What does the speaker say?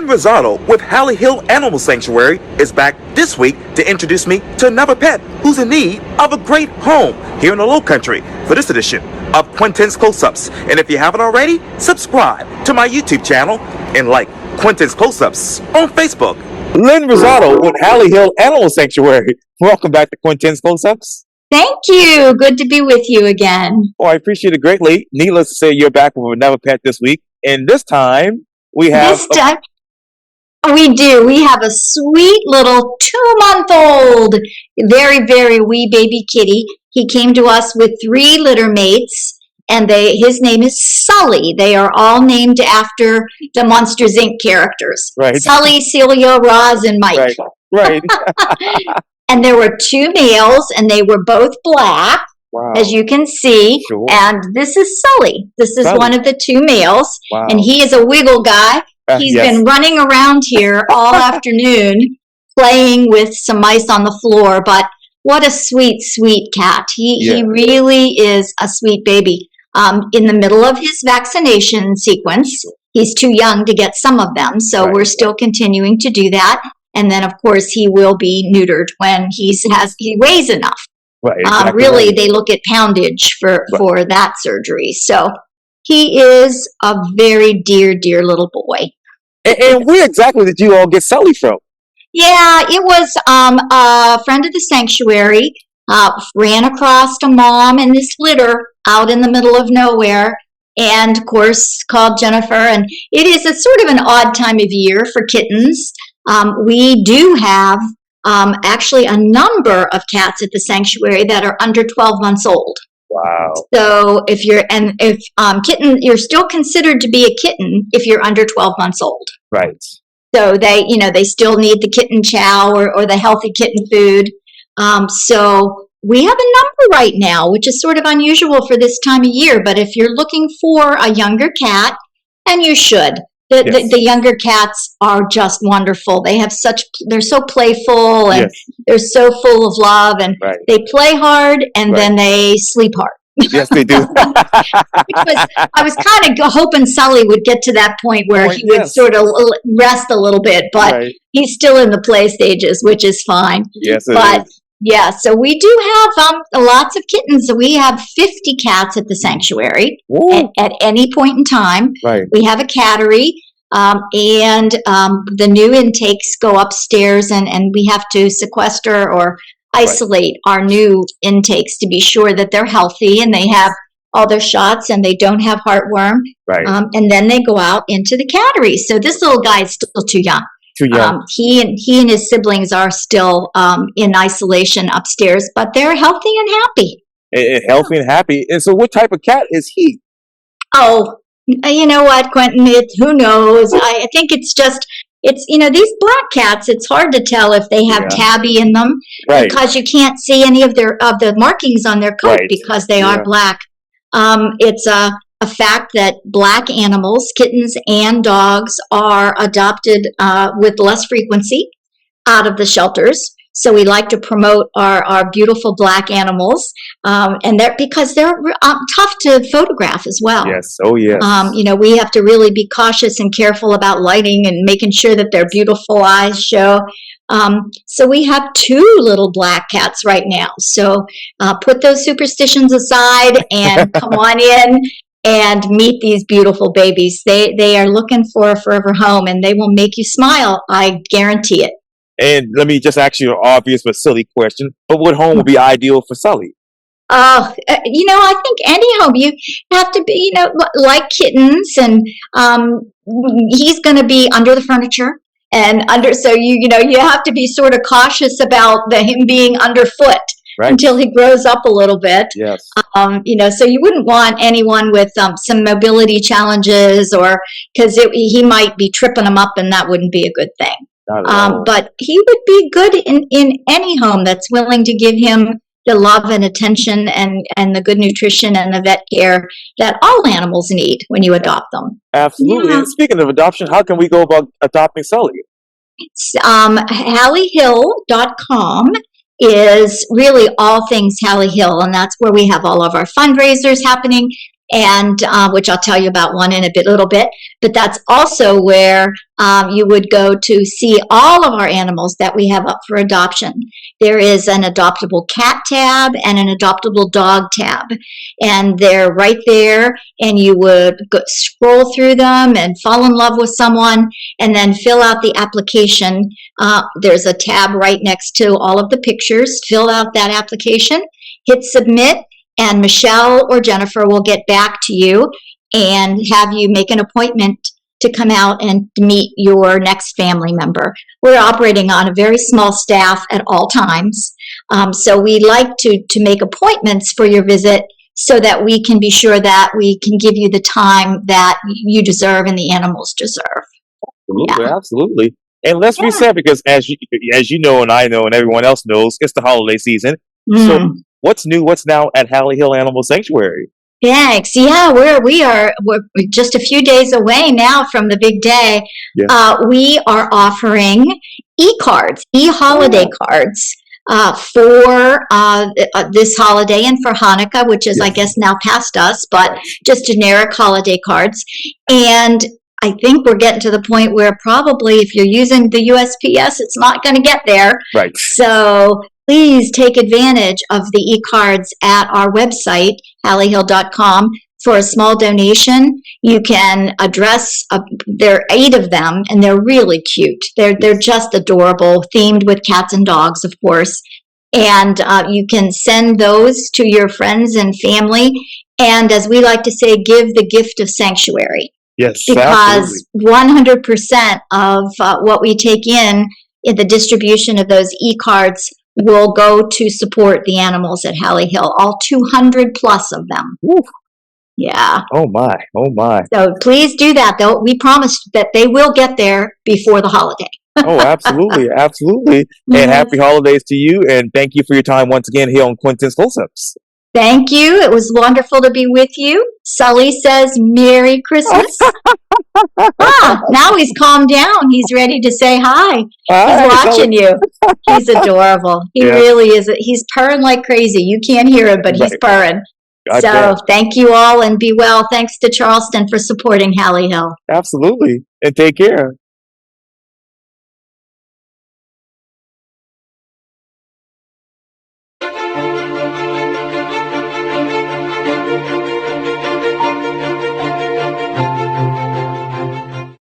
Rosato with Hallie Hill Animal Sanctuary is back this week to introduce me to another pet who's in need of a great home here in the Lowcountry for this edition of Quintin's Close-Ups. And if you haven't already, subscribe to my YouTube channel and like Quintin's Close-Ups on Facebook. Lynn Rosato with Hallie Hill Animal Sanctuary. Welcome back to Quintin's Close-Ups. Thank you. Good to be with you again. Oh, I appreciate it greatly. Needless to say, you're back with another pet this week. And this time, we have... We do. We have a sweet little 2-month-old, very, very wee baby kitty. He came to us with 3 litter mates, and his name is Sully. They are all named after the Monsters, Inc. characters. Right. Sully, Celia, Roz, and Mike. Right. And there were 2 males, and they were both black, as you can see. Sure. And this is Sully. This is one of the 2 males, and he is a wiggle guy. He's been running around here all afternoon playing with some mice on the floor, but what a sweet, sweet cat. He really is a sweet baby. In the middle of his vaccination sequence, he's too young to get some of them, so we're still continuing to do that. And then, of course, he will be neutered when he weighs enough. Right. Really, they look at poundage for that surgery. So he is a very dear, dear little boy. And where exactly did you all get Sully from? Yeah, it was a friend of the sanctuary ran across a mom in this litter out in the middle of nowhere, and of course called Jennifer. And it is a sort of an odd time of year for kittens. We do have actually a number of cats at the sanctuary that are under 12 months old. Wow. So if kitten, you're still considered to be a kitten if you're under 12 months old. Right. So they still need the kitten chow or the healthy kitten food. So we have a number right now, which is sort of unusual for this time of year. But if you're looking for a younger cat, and you should, the younger cats are just wonderful. They're so playful, and they're so full of love, and they play hard, and then they sleep hard. Yes, they do. Because I was kind of hoping Sully would get to that point where he would sort of rest a little bit, but he's still in the play stages, which is fine. Yes, but yeah, so we do have lots of kittens. We have 50 cats at the sanctuary at any point in time. Right. We have a cattery, and the new intakes go upstairs, and we have to sequester or isolate our new intakes to be sure that they're healthy and they have all their shots and they don't have heartworm. Right. And then they go out into the cattery. So this little guy is still too young. He and his siblings are still in isolation upstairs, but they're healthy and happy. Healthy and happy. And so what type of cat is he? Oh, you know what, Quintin? Who knows? I think it's these black cats, it's hard to tell if they have tabby in them because you can't see any of the markings on their coat because they are black. It's a fact that black animals, kittens and dogs, are adopted with less frequency out of the shelters. So we like to promote our beautiful black animals, and because they're tough to photograph as well. Yes, oh yes. We have to really be cautious and careful about lighting and making sure that their beautiful eyes show. So we have 2 little black cats right now. So put those superstitions aside and come on in and meet these beautiful babies. They are looking for a forever home, and they will make you smile. I guarantee it. And let me just ask you an obvious but silly question. But what home would be ideal for Sully? I think any home. You have to be, like kittens, and he's going to be under the furniture and so you have to be sort of cautious about him being underfoot until he grows up a little bit. Yes. So you wouldn't want anyone with some mobility challenges, or because he might be tripping them up, and that wouldn't be a good thing. But he would be good in any home that's willing to give him the love and attention and the good nutrition and the vet care that all animals need when you adopt them. Absolutely. And speaking of adoption, how can we go about adopting Sully? It's HallieHill.com is really all things Hallie Hill, and that's where we have all of our fundraisers happening. and which I'll tell you about one in a little bit. But that's also where you would go to see all of our animals that we have up for adoption. There is an adoptable cat tab and an adoptable dog tab, and they're right there, and you would scroll through them and fall in love with someone and then fill out the application. There's a tab right next to all of the pictures. Fill out that application, hit submit, and Michelle or Jennifer will get back to you and have you make an appointment to come out and meet your next family member. We're operating on a very small staff at all times, so we like to make appointments for your visit so that we can be sure that we can give you the time that you deserve and the animals deserve. Absolutely, absolutely. And let's reset, because as you know, and I know, and everyone else knows, it's the holiday season. So what's new? What's now at Hallie Hill Animal Sanctuary? Thanks. Yeah, we're just a few days away now from the big day. Yeah. We are offering e-cards, e-holiday cards for this holiday and for Hanukkah, which is, I guess, now past us, but just generic holiday cards. And I think we're getting to the point where probably if you're using the USPS, it's not going to get there. Right. So please take advantage of the e-cards at our website, halliehill.com. For a small donation, you can address, there are 8 of them, and they're really cute. They're just adorable, themed with cats and dogs, of course. And you can send those to your friends and family. And as we like to say, give the gift of sanctuary. Yes, because absolutely. 100% of what we take in the distribution of those e-cards will go to support the animals at Hallie Hill, all 200 plus of them. Woo. Yeah. Oh my, oh my. So please do that, though. We promised that they will get there before the holiday. Oh, absolutely, absolutely. And happy holidays to you, and thank you for your time once again here on Quintin's Close-Ups. Thank you. It was wonderful to be with you. Sully says Merry Christmas. Now he's calmed down. He's ready to say hi. He's watching you. He's adorable. He really is. He's purring like crazy. You can't hear him, but he's purring. So thank you all and be well. Thanks to Charleston for supporting Hallie Hill. Absolutely. And take care.